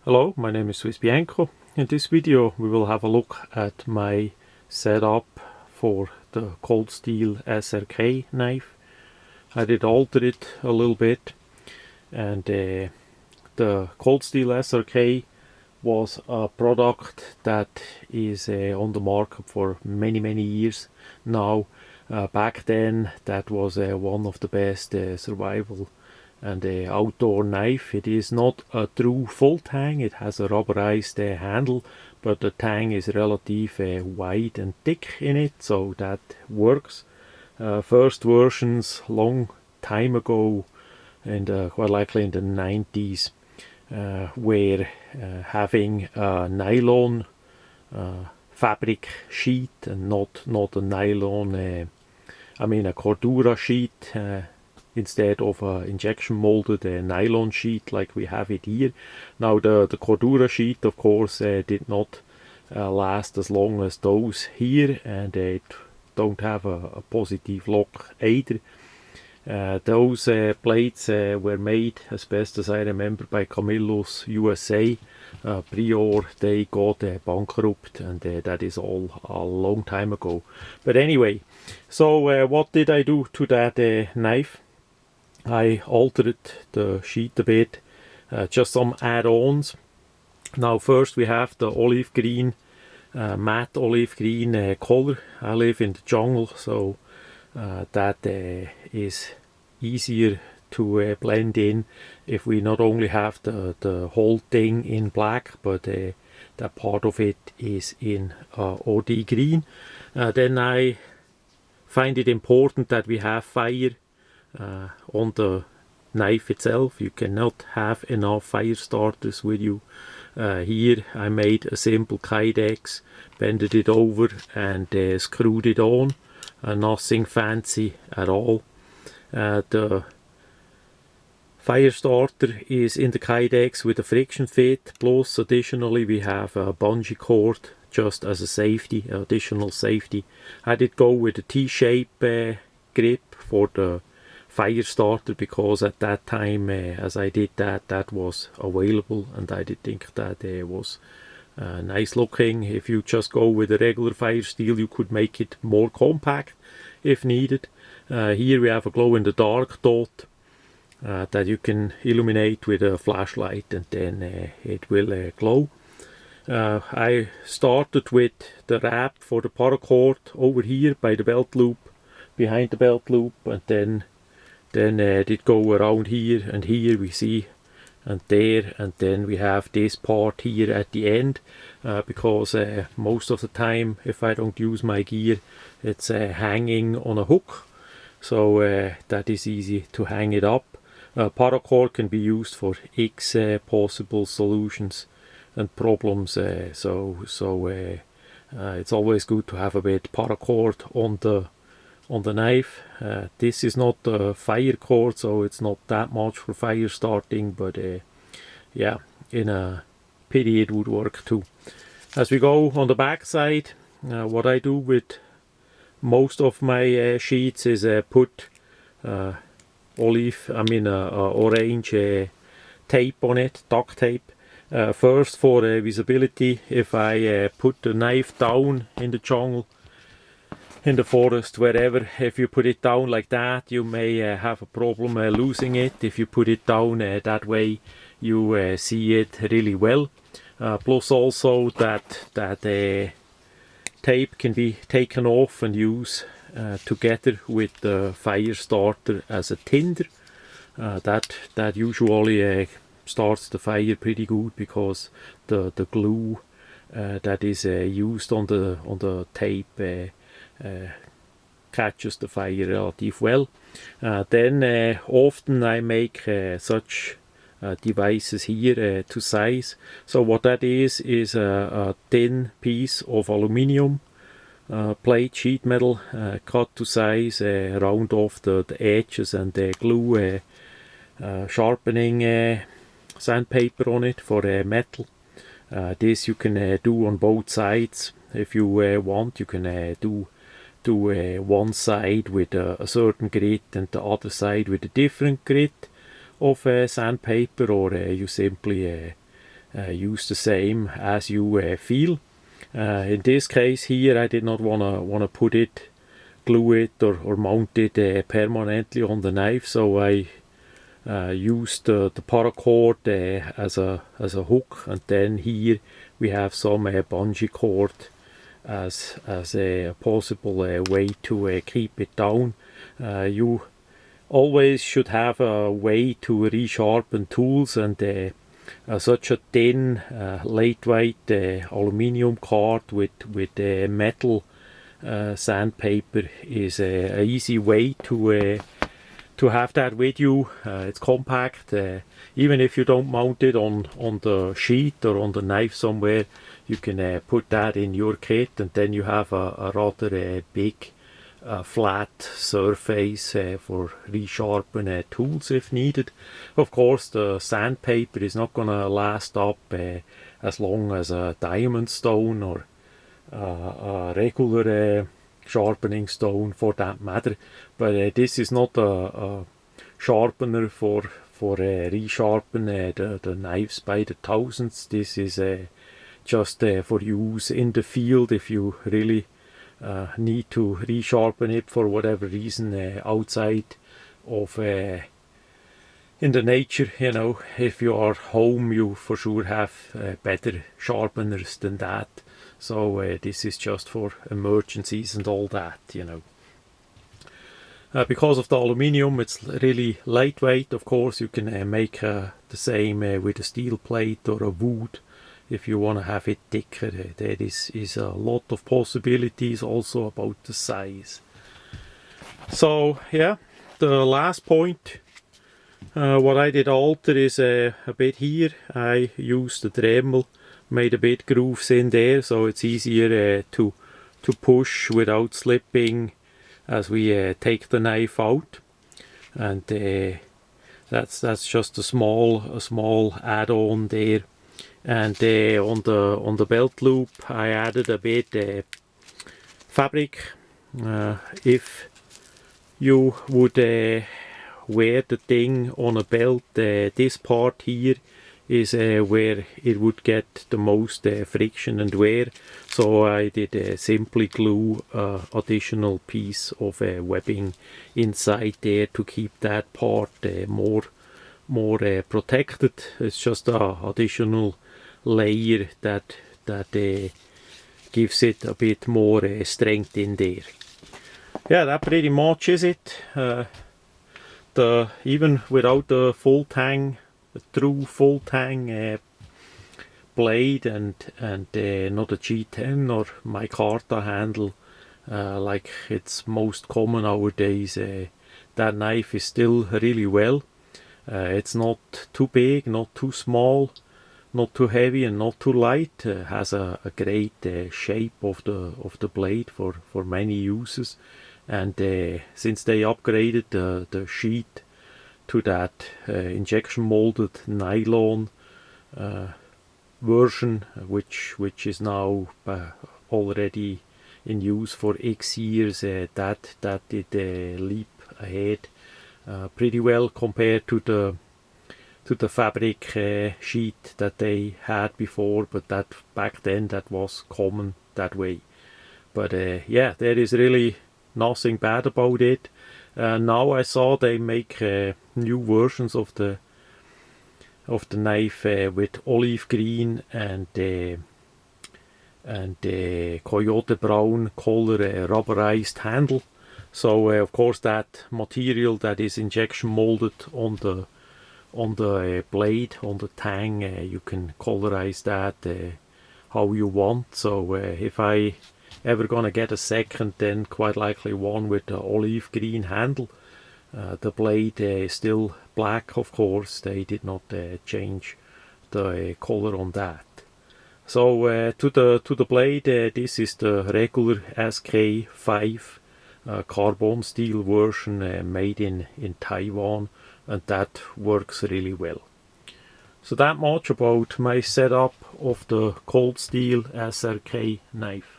Hello, my name is Swiss Bianco. In this video we will have a look at my setup for the Cold Steel SRK knife. I did alter it a little bit, and the Cold Steel SRK was a product that is on the market for many years now. Back then that was one of the best survival and outdoor knife. It is not a true full tang, it has a rubberized handle, but the tang is relatively wide and thick in it, so that works. First versions long time ago, and quite likely in the 90s, were having a nylon fabric sheet and not a nylon, a Cordura sheet, instead of a injection molded nylon sheet like we have it here. Now the Cordura sheet of course did not last as long as those here, and it don't have a positive lock either. Those plates were made, as best as I remember, by Camillus USA. Prior they got bankrupt, and that is all a long time ago. But anyway, so what did I do to that knife? I altered the sheet a bit, just some add-ons. Now first we have the olive green, matte olive green color. I live in the jungle, so that is easier to blend in if we not only have the whole thing in black, but that part of it is in OD green. Then I find it important that we have fire on the knife itself. You cannot have enough fire starters with you. Here I made a simple Kydex, bended it over and screwed it on. Nothing fancy at all. The fire starter is in the Kydex with a friction fit, plus additionally we have a bungee cord just as a safety, additional safety. I did go with a T-shape grip for the fire starter because at that time, as I did that was available, and I did think that was nice looking. If you just go with a regular fire steel, you could make it more compact if needed. Here we have a glow in the dark dot that you can illuminate with a flashlight, and then it will glow. I started with the wrap for the paracord over here by the belt loop, behind the belt loop, and then it go around here, and here we see, and there, and then we have this part here at the end, because most of the time if I don't use my gear, it's hanging on a hook, so that is easy to hang it up. Paracord can be used for X possible solutions and problems, so it's always good to have a bit paracord on the knife. This is not a fire cord, so it's not that much for fire starting, but yeah, in a pity it would work too. As we go on the back side, what I do with most of my sheets is put orange tape on it, duct tape. First for visibility, if I put the knife down in the jungle, in the forest, wherever, if you put it down like that, you may have a problem losing it. If you put it down that way, you see it really well. Plus also that tape can be taken off and used together with the fire starter as a tinder. That usually starts the fire pretty good, because the glue that is used on the tape catches the fire relatively well. Then often I make such devices here to size. So what that is a thin piece of aluminium plate, sheet metal, cut to size, round off the edges, and glue sharpening sandpaper on it for metal. This you can do on both sides. If you want, you can do one side with a certain grit and the other side with a different grit of sandpaper, or you simply use the same as you feel. In this case here, I did not wanna put it, glue it or mount it permanently on the knife, so I used the paracord as a hook, and then here we have some bungee cord as a possible way to keep it down. You always should have a way to resharpen tools, and such a thin, lightweight aluminium card with metal sandpaper is a easy way to have that with you. It's compact. Even if you don't mount it on the sheet or on the knife somewhere, you can put that in your kit, and then you have a rather big flat surface for resharpen tools if needed. Of course, the sandpaper is not gonna last up as long as a diamond stone or a regular sharpening stone for that matter, but this is not a sharpener for resharpen the knives by the thousands. This is just for use in the field if you really need to resharpen it for whatever reason outside of in the nature. You know, if you are home, you for sure have better sharpeners than that. So this is just for emergencies and all that, you know. Because of the aluminium, it's really lightweight. Of course, you can make the same with a steel plate or a wood. If you want to have it thicker, there is a lot of possibilities also about the size. So yeah, the last point, what I did alter is a bit here. I used the Dremel, made a bit grooves in there, so it's easier to push without slipping as we take the knife out. And that's just a small add-on there. And on the belt loop I added a bit fabric. If you would wear the thing on a belt, this part here is where it would get the most friction and wear, so I did simply glue additional piece of webbing inside there to keep that part more protected. It's just a additional layer that gives it a bit more strength in there. Yeah, that pretty much is it. Even without the full tang, a true full tang blade and not a G10 or micarta handle like it's most common nowadays, that knife is still really well. It's not too big, not too small, not too heavy and not too light. Has a great shape of the blade for many uses, and since they upgraded the sheet to that injection molded nylon version, which is now already in use for X years, that did leap ahead pretty well compared to the fabric sheet that they had before, but that back then that was common that way. But yeah, there is really nothing bad about it. Now I saw they make new versions of the knife with olive green and coyote brown color rubberized handle. So of course that material that is injection molded on the blade, on the tang, you can colorize that how you want. So if I ever gonna get a second, then quite likely one with the olive green handle. The blade is still black, of course. They did not change the color on that. So to the blade, this is the regular SK5 carbon steel version made in Taiwan, and that works really well. So that much about my setup of the Cold Steel SRK knife.